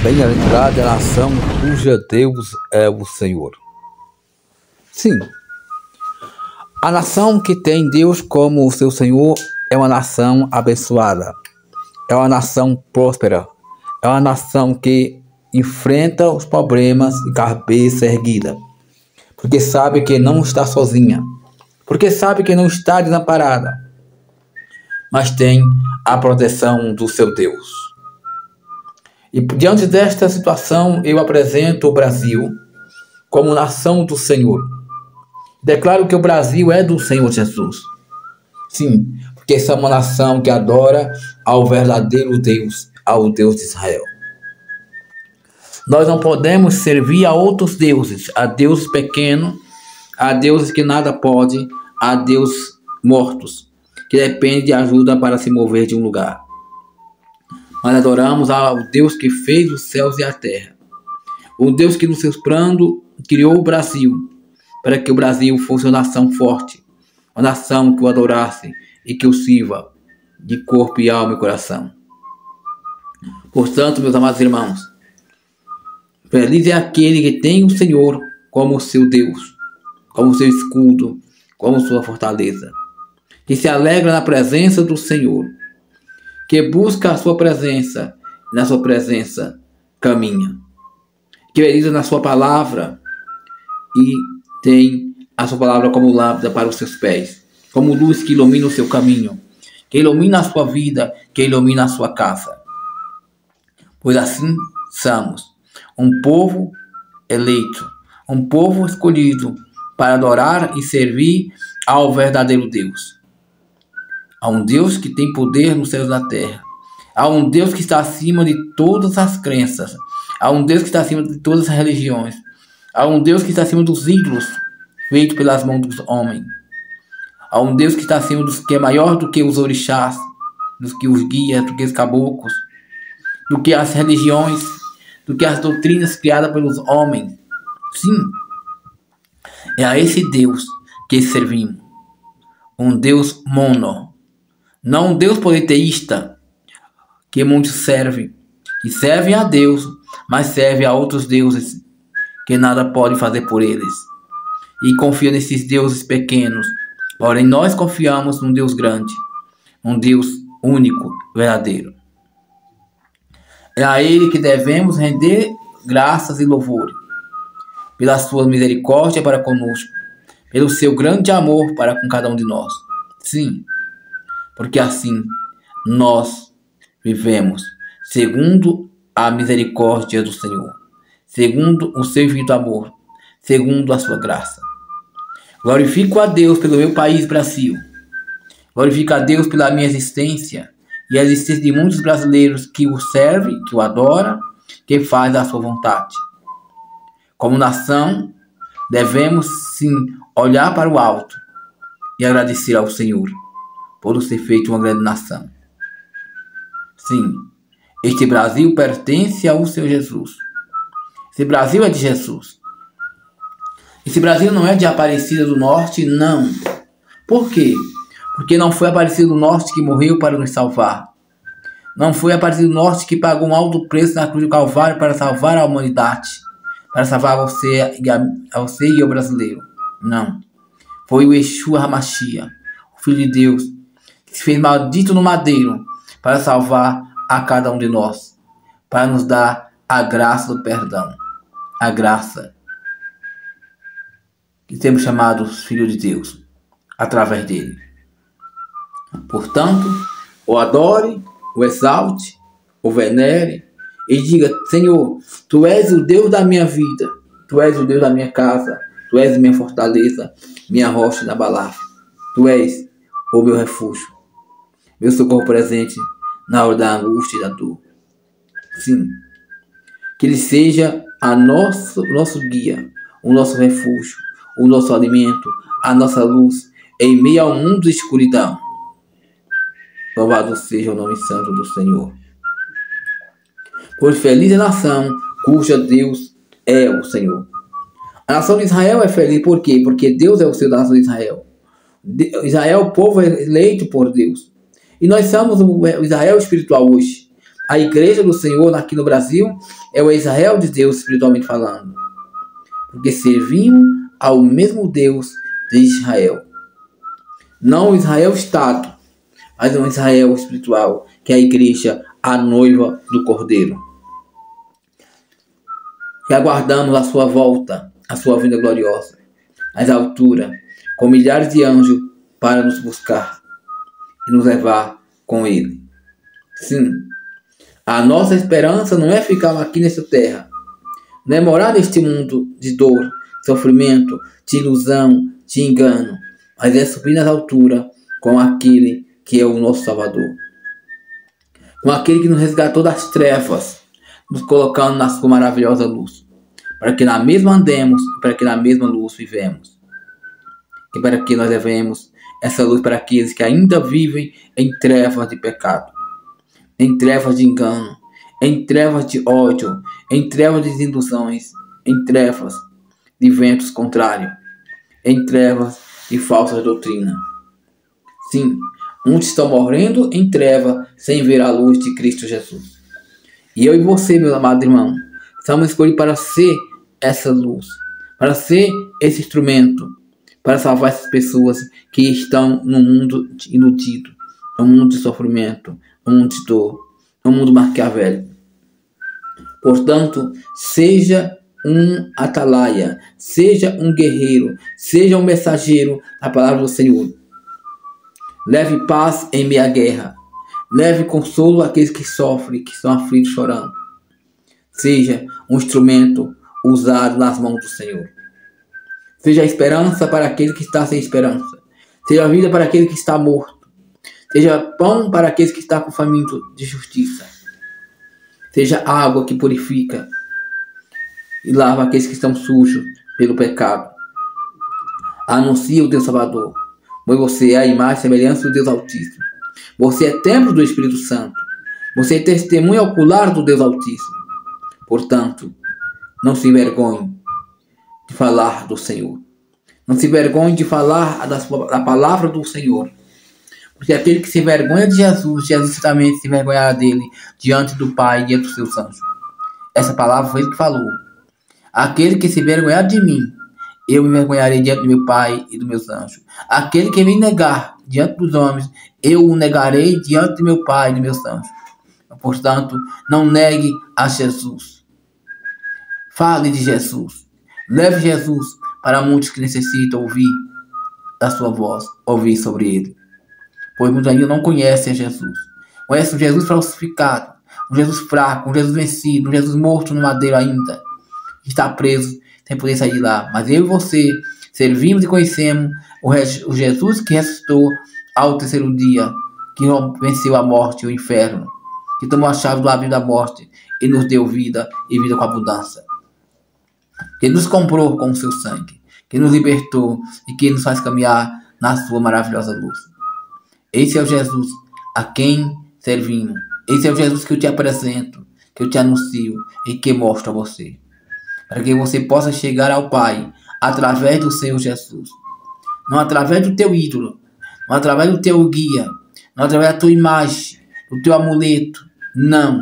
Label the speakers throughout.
Speaker 1: Bem-aventurada a nação cuja Deus é o Senhor. Sim, a nação que tem Deus como o seu Senhor é uma nação abençoada, é uma nação próspera, é uma nação que enfrenta os problemas de cabeça erguida, porque sabe que não está sozinha, porque sabe que não está desamparada, mas tem a proteção do seu Deus. E diante desta situação, eu apresento o Brasil como nação do Senhor. Declaro que o Brasil é do Senhor Jesus. Sim, porque essa é uma nação que adora ao verdadeiro Deus, ao Deus de Israel. Nós não podemos servir a outros deuses, a deuses pequenos, a deuses que nada podem, a deuses mortos, que dependem de ajuda para se mover de um lugar. Nós adoramos ao Deus que fez os céus e a terra. O Deus que nos seus planos criou o Brasil, para que o Brasil fosse uma nação forte, uma nação que o adorasse e que o sirva de corpo e alma e coração. Portanto, meus amados irmãos, feliz é aquele que tem o Senhor como seu Deus, como seu escudo, como sua fortaleza, que se alegra na presença do Senhor, que busca a sua presença, e na sua presença caminha, que medita na sua palavra e tem a sua palavra como lâmpada para os seus pés, como luz que ilumina o seu caminho, que ilumina a sua vida, que ilumina a sua casa. Pois assim somos um povo eleito, um povo escolhido para adorar e servir ao verdadeiro Deus. Há um Deus que tem poder nos céus e na terra. Há um Deus que está acima de todas as crenças. Há um Deus que está acima de todas as religiões. Há um Deus que está acima dos ídolos feitos pelas mãos dos homens. Há um Deus que está acima dos que é maior do que os orixás, do que os guias, do que os caboclos, do que as religiões, do que as doutrinas criadas pelos homens. Sim, é a esse Deus que servimos. Um Deus mono. Não um Deus politeísta, que muitos servem. E servem a Deus, mas servem a outros deuses, que nada podem fazer por eles. E confiam nesses deuses pequenos. Porém, nós confiamos num Deus grande, um Deus único, verdadeiro. É a Ele que devemos render graças e louvores, pela sua misericórdia para conosco, pelo seu grande amor para com cada um de nós. Sim, porque assim nós vivemos segundo a misericórdia do Senhor, segundo o seu infinito amor, segundo a sua graça. Glorifico a Deus pelo meu país, Brasil. Glorifico a Deus pela minha existência e a existência de muitos brasileiros que o servem, que o adoram, que fazem a sua vontade. Como nação, devemos sim olhar para o alto e agradecer ao Senhor por nos ter feito uma grande nação. Sim, este Brasil pertence ao Senhor Jesus. Esse Brasil é de Jesus. Esse Brasil não é de Aparecida do Norte, não. Por quê? Porque não foi Aparecida do Norte que morreu para nos salvar. Não foi Aparecida do Norte que pagou um alto preço na cruz do Calvário para salvar a humanidade, para salvar você e o brasileiro. Não. Foi o Yeshua HaMashiach, o Filho de Deus, que se fez maldito no madeiro para salvar a cada um de nós, para nos dar a graça do perdão, a graça que temos chamados filhos de Deus, através dele. Portanto, o adore, o exalte, o venere e diga: Senhor, Tu és o Deus da minha vida, Tu és o Deus da minha casa, Tu és minha fortaleza, minha rocha inabalável. Tu és o meu refúgio, meu socorro presente na hora da angústia e da dor. Sim, que Ele seja o nosso guia, o nosso refúgio, o nosso alimento, a nossa luz em meio ao mundo de escuridão. Louvado seja o nome santo do Senhor. Pois feliz é a nação cuja Deus é o Senhor. A nação de Israel é feliz, por quê? Porque Deus é o Senhor da nação de Israel. Israel é o povo eleito por Deus. E nós somos o Israel espiritual hoje. A igreja do Senhor aqui no Brasil é o Israel de Deus, espiritualmente falando. Porque servimos ao mesmo Deus de Israel. Não o Israel Estado, mas um Israel espiritual, que é a igreja, a noiva do Cordeiro. E aguardamos a sua volta, a sua vinda gloriosa, às alturas, com milhares de anjos para nos buscar e nos levar com ele. Sim, a nossa esperança não é ficar aqui nessa terra, não é morar neste mundo de dor, sofrimento, de ilusão, de engano, mas é subir nas alturas com aquele que é o nosso Salvador, com aquele que nos resgatou das trevas, nos colocando na sua maravilhosa luz, para que na mesma andemos, para que na mesma luz vivemos, e para que nós levemos essa luz para aqueles que ainda vivem em trevas de pecado, em trevas de engano, em trevas de ódio, em trevas de desilusões, em trevas de ventos contrários, em trevas de falsas doutrinas. Sim, muitos estão morrendo em trevas sem ver a luz de Cristo Jesus. E eu e você, meu amado irmão, estamos escolhidos para ser essa luz, para ser esse instrumento, para salvar essas pessoas que estão no mundo iludido, no mundo de sofrimento, no mundo de dor, no mundo maquiavélico. Portanto, seja um atalaia, seja um guerreiro, seja um mensageiro da palavra do Senhor. Leve paz em meia guerra, leve consolo àqueles que sofrem, que estão aflitos, chorando. Seja um instrumento usado nas mãos do Senhor. Seja esperança para aquele que está sem esperança. Seja vida para aquele que está morto. Seja pão para aqueles que estão com faminto de justiça. Seja água que purifica e lava aqueles que estão sujos pelo pecado. Anuncie o Deus Salvador, pois você é a imagem e semelhança do Deus Altíssimo. Você é templo do Espírito Santo. Você é testemunha ocular do Deus Altíssimo. Portanto, não se envergonhe de falar do Senhor. Não se envergonhe de falar da palavra do Senhor. Porque aquele que se envergonha de Jesus, Jesus também se envergonhará dele diante do Pai e diante dos seus anjos. Essa palavra foi ele que falou. Aquele que se envergonhar de mim, eu me envergonharei diante do meu Pai e dos meus anjos. Aquele que me negar diante dos homens, eu o negarei diante do meu Pai e dos meus anjos. Portanto, não negue a Jesus. Fale de Jesus. Leve Jesus para muitos que necessitam ouvir da sua voz, ouvir sobre ele. Pois muitos ainda não conhecem a Jesus. Conhecem um Jesus falsificado, um Jesus fraco, um Jesus vencido, um Jesus morto no madeiro ainda. Está preso sem poder sair de lá. Mas eu e você servimos e conhecemos o Jesus que ressuscitou ao terceiro dia, que venceu a morte e o inferno, que tomou a chave do abismo da morte e nos deu vida e vida com abundância. Que nos comprou com o seu sangue, que nos libertou e que nos faz caminhar na sua maravilhosa luz. Esse é o Jesus a quem servimos. Esse é o Jesus que eu te apresento, que eu te anuncio e que mostro a você. Para que você possa chegar ao Pai através do Senhor Jesus. Não através do teu ídolo, não através do teu guia, não através da tua imagem, do teu amuleto. Não.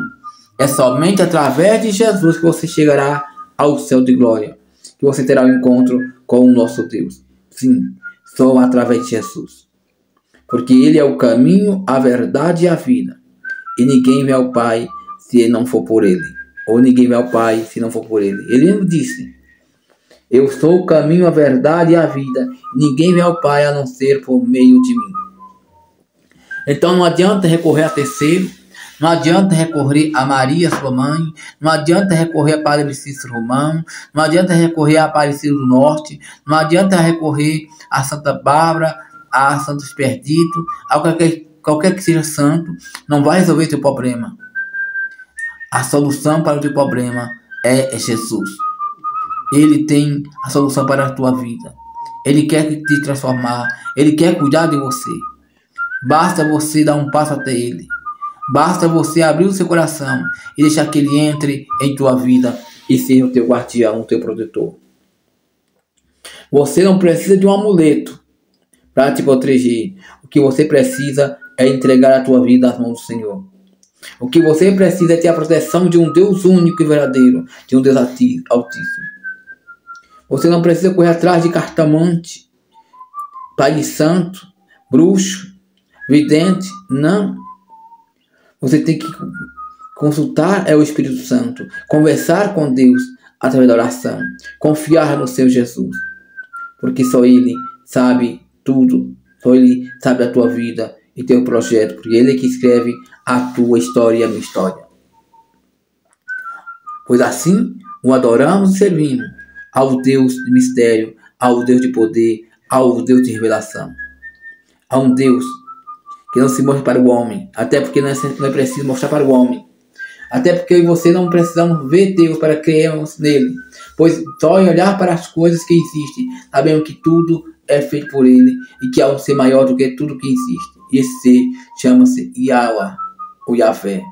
Speaker 1: É somente através de Jesus que você chegará ao céu de glória. Que você terá um encontro com o nosso Deus. Sim, só através de Jesus. Porque Ele é o caminho, a verdade e a vida. E ninguém vem ao Pai se não for por Ele. Ou ninguém vai ao Pai se não for por Ele. Ele mesmo disse: eu sou o caminho, a verdade e a vida. Ninguém vem ao Pai a não ser por meio de mim. Então não adianta recorrer a terceiro. Não adianta recorrer a Maria, sua mãe. Não adianta recorrer a Padre Cícero Romano. Não adianta recorrer a Aparecido do Norte. Não adianta recorrer a Santa Bárbara, a Santo Expedito, a qualquer que seja santo. Não vai resolver teu problema. A solução para o teu problema é Jesus. Ele tem a solução para a tua vida. Ele quer te transformar. Ele quer cuidar de você. Basta você dar um passo até Ele. Basta você abrir o seu coração e deixar que Ele entre em tua vida e seja o teu guardião, o teu protetor. Você não precisa de um amuleto para te proteger. O que você precisa é entregar a tua vida às mãos do Senhor. O que você precisa é ter a proteção de um Deus único e verdadeiro, de um Deus altíssimo. Você não precisa correr atrás de cartomante, pai de santo, bruxo, vidente, não. Você tem que consultar o Espírito Santo, conversar com Deus através da oração, confiar no seu Jesus, porque só Ele sabe tudo, só Ele sabe a tua vida e teu projeto, porque Ele é que escreve a tua história e a minha história. Pois assim o adoramos e servimos ao Deus de mistério, ao Deus de poder, ao Deus de revelação, a um Deus que não se mostra para o homem, até porque não é preciso mostrar para o homem, até porque eu e você não precisamos ver Deus para crermos nele, pois só em olhar para as coisas que existem, sabemos que tudo é feito por ele e que há um ser maior do que tudo que existe. E esse ser chama-se Yahweh, ou Yahvé,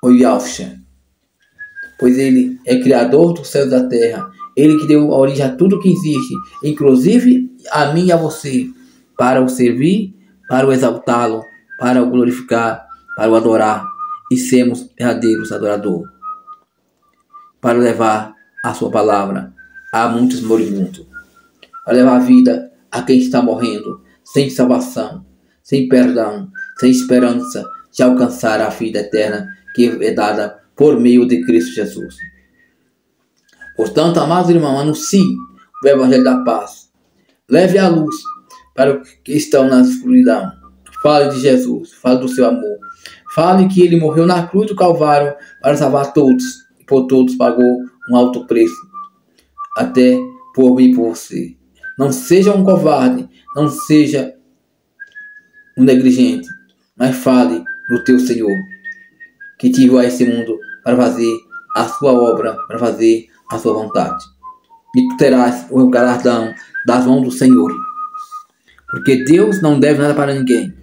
Speaker 1: ou Yahshua, pois ele é criador dos céus e da terra, ele que deu origem a tudo que existe, inclusive a mim e a você, para o servir, para o exaltá-lo, para o glorificar, para o adorar e sermos verdadeiros adoradores, para levar a sua palavra a muitos moribundos, para levar a vida a quem está morrendo, sem salvação, sem perdão, sem esperança de alcançar a vida eterna que é dada por meio de Cristo Jesus. Portanto, amados irmãos, anuncie o Evangelho da paz. Leve a luz para os que estão na escuridão. Fale de Jesus, fale do seu amor. Fale que ele morreu na cruz do Calvário para salvar todos. E por todos pagou um alto preço. Até por mim e por você. Não seja um covarde, não seja um negligente, mas fale do teu Senhor, que te enviou a esse mundo para fazer a sua obra, para fazer a sua vontade. E tu terás o galardão das mãos do Senhor. Porque Deus não deve nada para ninguém.